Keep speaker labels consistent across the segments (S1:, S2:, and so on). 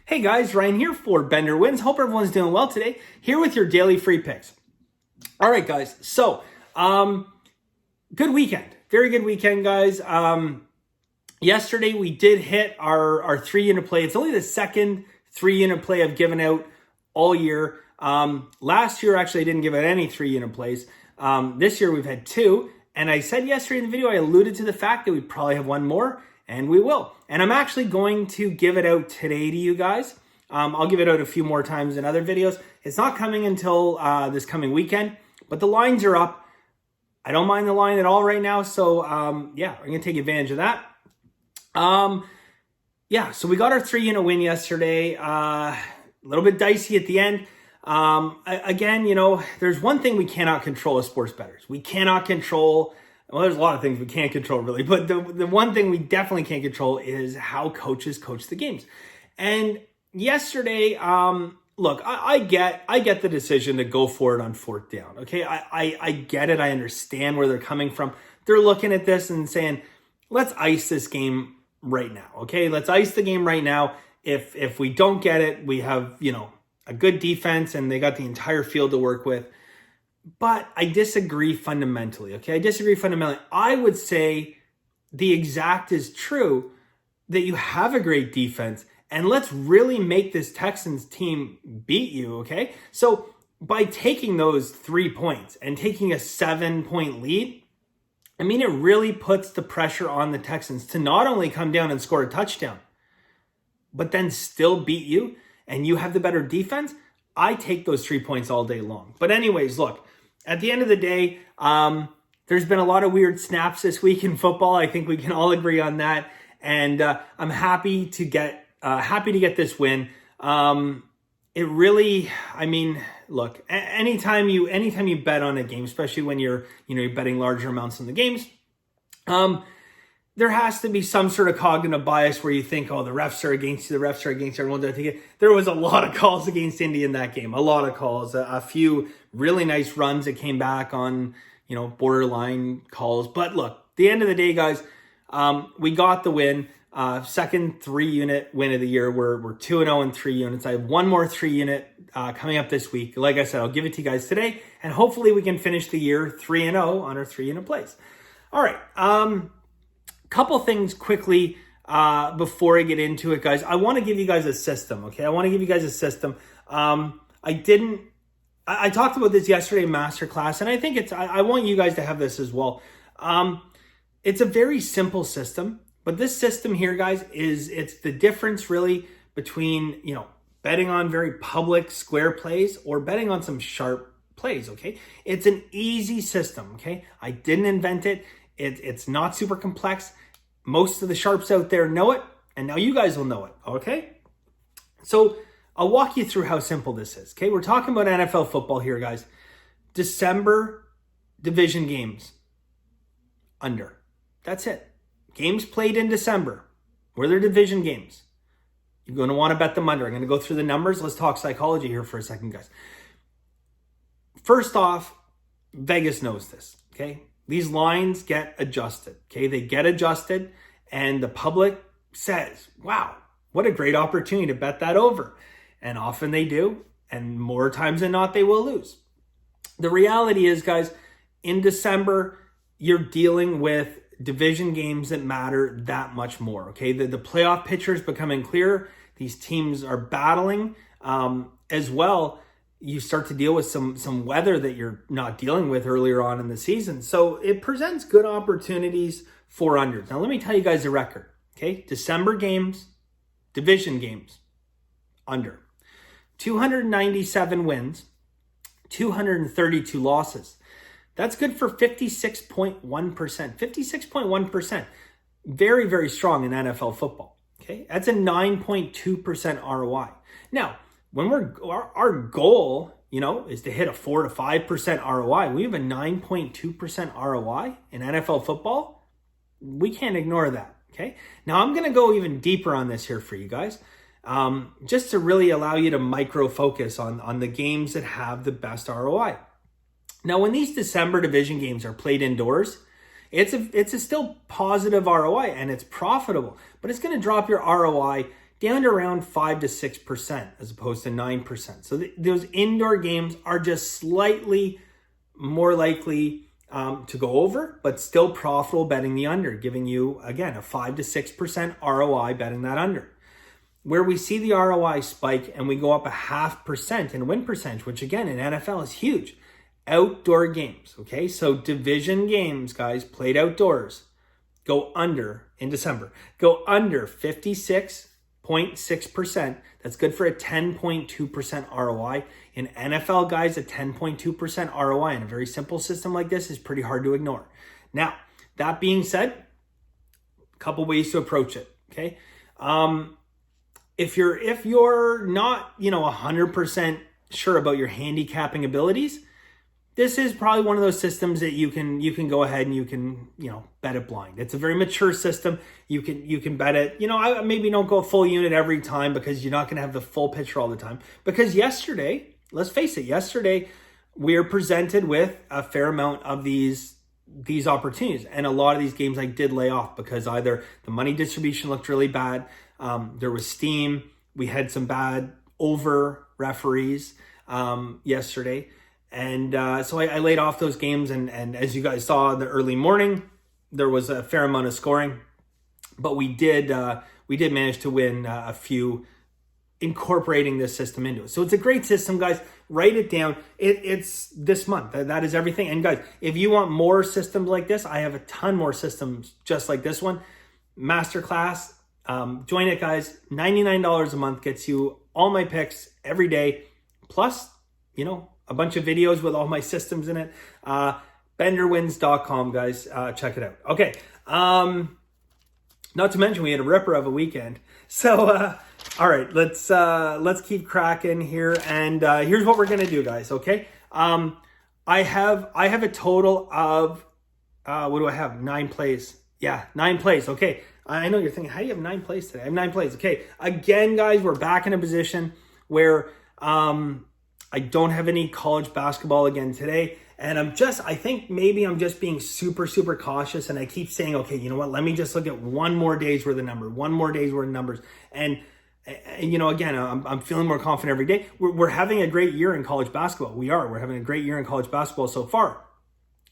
S1: Hey guys, Ryan here for Bender Wins. Hope everyone's doing well today. Here with your daily free picks. All right, guys. So, good weekend. Very good weekend, guys. Yesterday we did hit our 3-unit play. It's only the second 3-unit play I've given out all year. Last year, actually, I didn't give out any 3-unit plays. This year we've had 2. And I said yesterday in the video, I alluded to the fact that we probably have 1 more. And we will. And I'm actually going to give it out today to you guys. I'll give it out a few more times in other videos. It's not coming until this coming weekend, but the lines are up. I don't mind the line at all right now. So yeah, I'm going to take advantage of that. Yeah, so we got our 3-unit win yesterday. A little bit dicey at the end. Again, you know, there's one thing we cannot control as sports bettors. We cannot control... Well, there's a lot of things we can't control really, but the one thing we definitely can't control is how coaches coach the games. And yesterday, look, I get the decision to go for it on 4th down. Okay, I get it. I understand where they're coming from. They're looking at this and saying, let's ice this game right now. Okay, let's ice the game right now. If we don't get it, we have, you know, a good defense and they got the entire field to work with. But I disagree fundamentally, okay? I disagree fundamentally. I would say the exact is true that you have a great defense and let's really make this Texans team beat you, okay? So by taking those 3 points and taking a 7-point lead, I mean, it really puts the pressure on the Texans to not only come down and score a touchdown, but then still beat you and you have the better defense. I take those 3 points all day long. But anyways, look, at the end of the day, there's been a lot of weird snaps this week in football. I think we can all agree on that. And I'm happy to get this win. It really, I mean, look, anytime you bet on a game, especially when you're betting larger amounts on the games, there has to be some sort of cognitive bias where you think, oh, the refs are against you, the refs are against everyone. There was a lot of calls against Indy in that game, a lot of calls, a few really nice runs that came back on, you know, borderline calls. But look, at the end of the day, guys, we got the win. Second 3-unit win of the year. We're 2-0 in 3 units. I have 1 more 3-unit coming up this week. Like I said, I'll give it to you guys today, and hopefully we can finish the year 3-0 on our 3-unit plays. All right. Couple things quickly before I get into it, guys. I want to give you guys a system, okay? I want to give you guys a system. I talked about this yesterday in Masterclass, and I think I want you guys to have this as well. It's a very simple system, but this system here, guys, it's the difference really between, you know, betting on very public square plays or betting on some sharp plays, okay? It's an easy system, okay? I didn't invent it. It's not super complex. Most of the sharps out there know it, and now you guys will know it, okay? So I'll walk you through how simple this is, okay? We're talking about NFL football here, guys. December division games, under. That's it. Games played in December, where they're division games. You're going to want to bet them under. I'm going to go through the numbers. Let's talk psychology here for a second, guys. First off, Vegas knows this, okay? These lines get adjusted, okay? They get adjusted, and the public says, wow, what a great opportunity to bet that over. And often they do, and more times than not, they will lose. The reality is, guys, in December, you're dealing with division games that matter that much more, okay? The playoff picture is becoming clearer. These teams are battling as well. You start to deal with some weather that you're not dealing with earlier on in the season. So it presents good opportunities for unders. Now, let me tell you guys the record, okay? December games, division games, under. 297 wins, 232 losses. That's good for 56.1%. 56.1%. Very, very strong in NFL football, okay? That's a 9.2% ROI. Now, when our goal, you know, is to hit a 4 to 5% ROI, we have a 9.2% ROI in NFL football. We can't ignore that, okay? Now, I'm going to go even deeper on this here for you guys, just to really allow you to micro focus on the games that have the best ROI. Now, when these December division games are played indoors, it's a still positive ROI and it's profitable, but it's going to drop your ROI down to around 5 to 6% as opposed to 9%. So those indoor games are just slightly more likely to go over, but still profitable betting the under, giving you, again, a 5 to 6% ROI betting that under. Where we see the ROI spike and we go up a 0.5% in win percentage, which again in NFL is huge. Outdoor games, okay? So division games, guys, played outdoors, go under in December. Go under 56.6%. That's good for a 10.2% ROI. In NFL, guys, a 10.2% ROI in a very simple system like this is pretty hard to ignore. Now, that being said, a couple ways to approach it, okay? If you're not, 100% sure about your handicapping abilities, this is probably one of those systems that you can go ahead and you can, bet it blind. It's a very mature system. You can bet it, I maybe don't go full unit every time because you're not going to have the full picture all the time. Because yesterday, let's face it, we are presented with a fair amount of these opportunities. And a lot of these games I did lay off because either the money distribution looked really bad, there was steam, we had some bad over referees yesterday. And so I laid off those games. And as you guys saw in the early morning, there was a fair amount of scoring. But we did manage to win a few incorporating this system into it. So it's a great system, guys. Write it down. It's this month. That is everything. And guys, if you want more systems like this, I have a ton more systems just like this one. Masterclass. Join it, guys. $99 a month gets you all my picks every day. Plus, a bunch of videos with all my systems in it. Benderwins.com, guys. Check it out. Okay. Not to mention we had a ripper of a weekend. So, all right, let's keep cracking here. And here's what we're gonna do, guys. Okay. I have a total of what do I have? 9 plays. Yeah, 9 plays. Okay. I know you're thinking, how do you have 9 plays today? I have 9 plays. Okay. Again, guys, we're back in a position where I don't have any college basketball again today. And I think maybe I'm just being super, super cautious. And I keep saying, okay, you know what? Let me just look at one more day's worth of numbers. And again, I'm feeling more confident every day. We're having a great year in college basketball. We're having a great year in college basketball so far.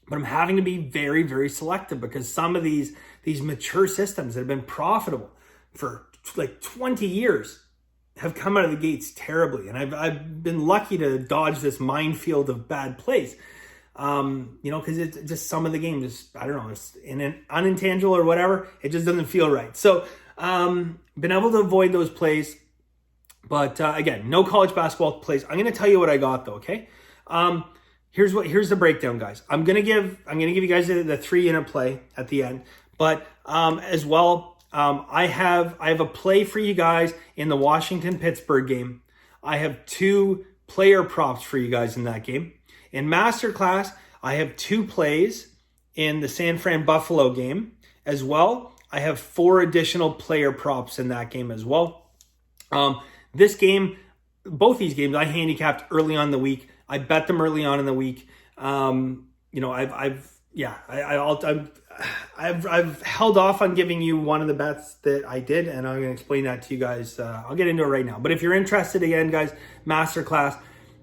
S1: But I'm having to be very, very selective because some of these mature systems that have been profitable for like 20 years have come out of the gates terribly. And I've been lucky to dodge this minefield of bad plays. Because it's just some of the game just, I don't know, it's in an unintangible or whatever. It just doesn't feel right. So, been able to avoid those plays. But again, no college basketball plays. I'm going to tell you what I got though. Okay. Here's the breakdown, guys. I'm going to give you guys the 3-unit play at the end, but, as well, I have a play for you guys in the Washington-Pittsburgh game. I have 2 player props for you guys in that game. In Masterclass, I have 2 plays in the San Fran Buffalo game as well. I have 4 additional player props in that game as well. This game, both these games, I handicapped early on in the week. I bet them early on in the week. I've held off on giving you one of the bets that I did, and I'm going to explain that to you guys. I'll get into it right now. But if you're interested, again, guys, Masterclass.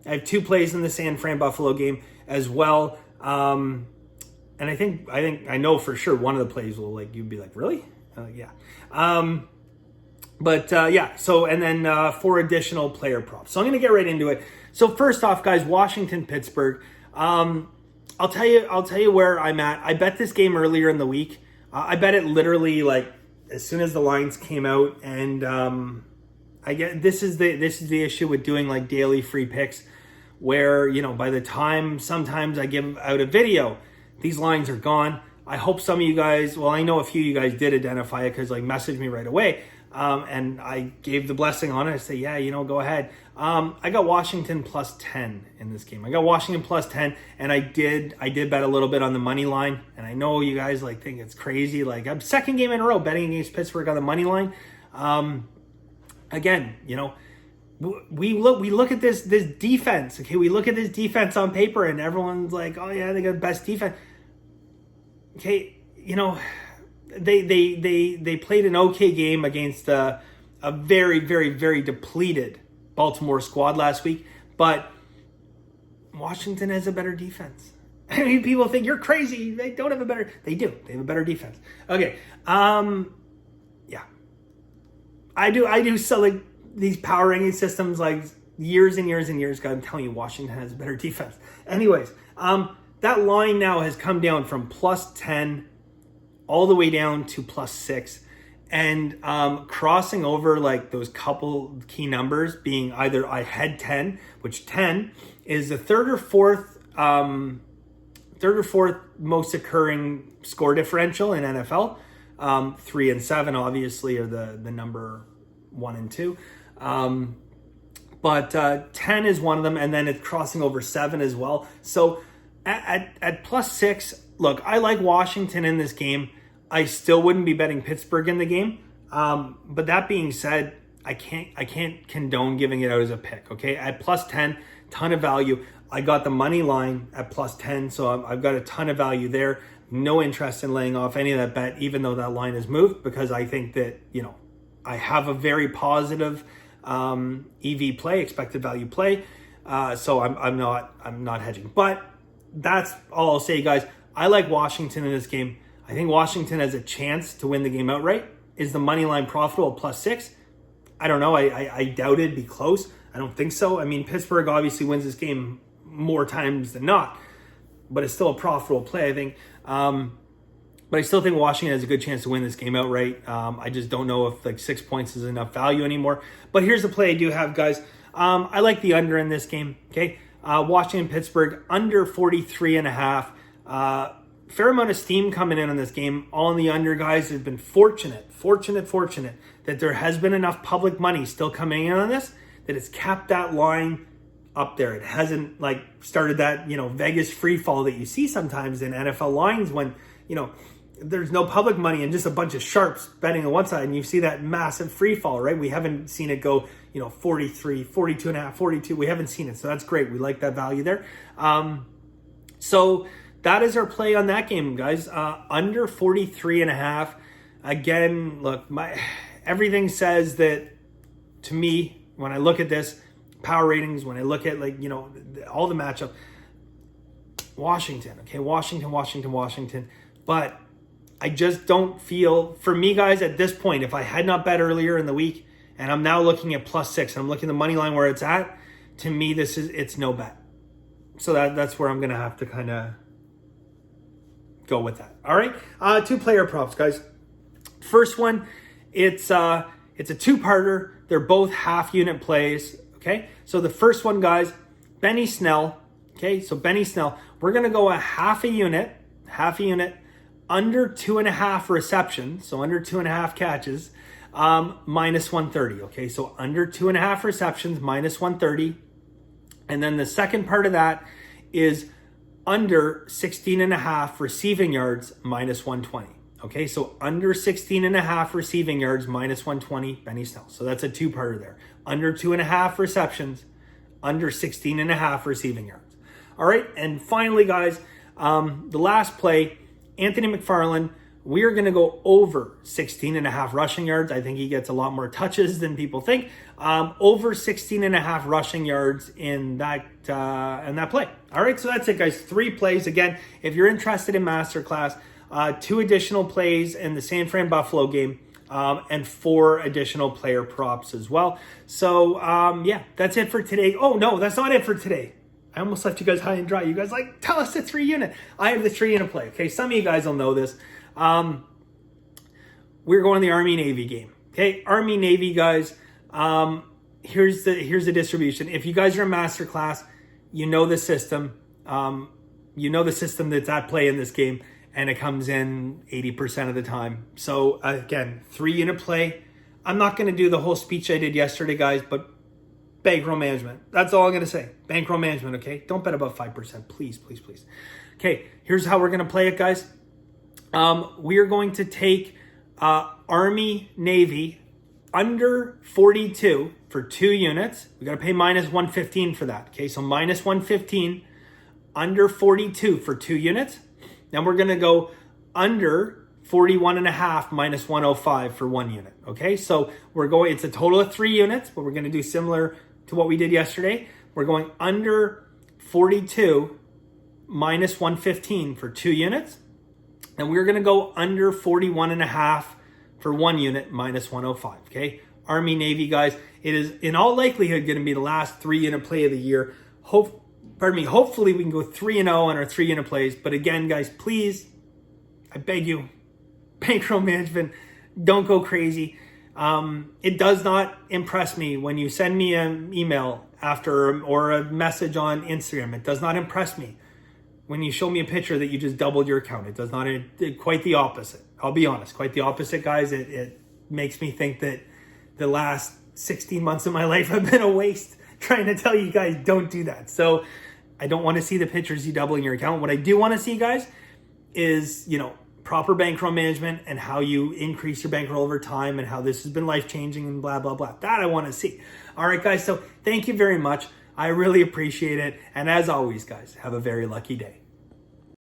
S1: I have 2 plays in the San Fran Buffalo game as well. And I know for sure one of the plays will you'd be like, really? Yeah. So, and then 4 additional player props. So I'm going to get right into it. So first off, guys, Washington, Pittsburgh. I'll tell you where I'm at. I bet this game earlier in the week. I bet it literally as soon as the lines came out, and I get this is the issue with doing daily free picks, where by the time sometimes I give out a video, these lines are gone. I hope some of you guys, well, I know a few of you guys did identify it because messaged me right away, and I gave the blessing on it. I say, yeah, go ahead. I got Washington plus 10 in this game. I got Washington plus 10, and I did bet a little bit on the money line. And I know you guys think it's crazy. I'm second game in a row betting against Pittsburgh on the money line. Again, we look at this defense. Okay, we look at this defense on paper, and everyone's like, oh yeah, they got the best defense. Okay, they played an okay game against a very, very, very depleted Baltimore squad last week, but Washington has a better defense. I mean, people think you're crazy. They don't have a better. They do. They have a better defense. Okay. Yeah. I do sell like these power ranking systems like years and years and years ago. I'm telling you, Washington has a better defense. Anyways, that line now has come down from +10 all the way down to +6, and crossing over like those couple key numbers being either I had 10, which 10 is the third or fourth most occurring score differential in NFL. 3 and 7 obviously are the number 1 and 2. But 10 is one of them, and then it's crossing over 7 as well. So at +6, look, I like Washington in this game. I still wouldn't be betting Pittsburgh in the game. But that being said, I can't condone giving it out as a pick. Okay, at +10, ton of value. I got the money line at +10, so I've got a ton of value there. No interest in laying off any of that bet, even though that line has moved, because I think that, I have a very positive EV play, expected value play. So I'm not hedging. But that's all I'll say, guys. I like Washington in this game. I think Washington has a chance to win the game outright. Is the money line profitable at +6? I don't know. I doubt it'd be close. I don't think so. I mean, Pittsburgh obviously wins this game more times than not, but it's still a profitable play, I think. But I still think Washington has a good chance to win this game outright. I just don't know if like 6 points is enough value anymore. But here's the play I do have, guys. I like the under in this game. Okay, Washington, Pittsburgh, under 43.5. Fair amount of steam coming in on this game. All in the under, guys. Have been fortunate that there has been enough public money still coming in on this that it's capped that line up there. It hasn't like started that, Vegas free fall that you see sometimes in NFL lines when, there's no public money and just a bunch of sharps betting on one side, and you see that massive free fall, right? We haven't seen it go, 43, 42.5, 42. We haven't seen it. So that's great. We like that value there. So that is our play on that game, guys. Under 43.5. Again, look, everything says that to me, when I look at this, power ratings, when I look at all the matchup, Washington, okay, Washington. But I just don't feel, for me, guys, at this point, if I had not bet earlier in the week and I'm now looking at +6 and I'm looking at the money line where it's at, to me, it's no bet. So that's where I'm going to have to kind of go with that. All right. 2 player props, guys. First one, it's a 2-parter. They're both half unit plays. Okay. So the first one, guys, Benny Snell. Okay. So Benny Snell, we're going to go a half a unit, under 2.5 receptions. So under 2.5 catches, -130. Okay. So under 2.5 receptions, -130. And then the second part of that is under 16.5 receiving yards, -120. Okay, so under 16.5 receiving yards, -120, Benny Snell. So that's a 2-parter there. Under 2.5 receptions, under 16.5 receiving yards. All right, and finally, guys, the last play, Anthony McFarland, we are going to go over 16.5 rushing yards. I think he gets a lot more touches than people think. Over 16.5 rushing yards in that play. All right, so that's it, guys. 3 plays. Again, if you're interested in Masterclass, 2 additional plays in the San Fran Buffalo game, and 4 additional player props as well. So, yeah, that's it for today. Oh, no, that's not it for today. I almost left you guys high and dry. You guys tell us the 3-unit. I have the 3-unit play. Okay, some of you guys will know this. We're going to the Army-Navy game. Okay, Army-Navy, guys. Here's the distribution. If you guys are in Masterclass, you know the system. You know the system that's at play in this game, and it comes in 80% of the time. So again, 3-unit play. I'm not going to do the whole speech I did yesterday, guys, but bankroll management. That's all I'm going to say. Bankroll management, okay? Don't bet above 5%. Please, please, please. Okay, here's how we're going to play it, guys. We are going to take Army-Navy under 42 for 2 units. We got to pay -115 for that. Okay, so -115 under 42 for 2 units. Then we're going to go under 41.5 minus 105 for 1 unit. Okay, so it's a total of 3 units, but we're going to do similar to what we did yesterday. We're going under 42 minus 115 for 2 units. And we're going to go under 41.5 for 1 unit minus 105. Okay, Army, Navy guys, it is in all likelihood going to be the last 3 unit play of the year. Hopefully we can go 3-0 on our 3 unit plays. But again, guys, please, I beg you, bankroll management, don't go crazy. It does not impress me when you send me an email after or a message on Instagram. It does not impress me when you show me a picture that you just doubled your account. It does not. Quite the opposite. I'll be honest. Quite the opposite, guys. It makes me think that the last 16 months of my life have been a waste trying to tell you guys don't do that. So I don't want to see the pictures you doubling your account. What I do want to see, guys, is, proper bankroll management and how you increase your bankroll over time and how this has been life-changing and blah, blah, blah. That I want to see. All right, guys. So thank you very much. I really appreciate it. And as always, guys, have a very lucky day.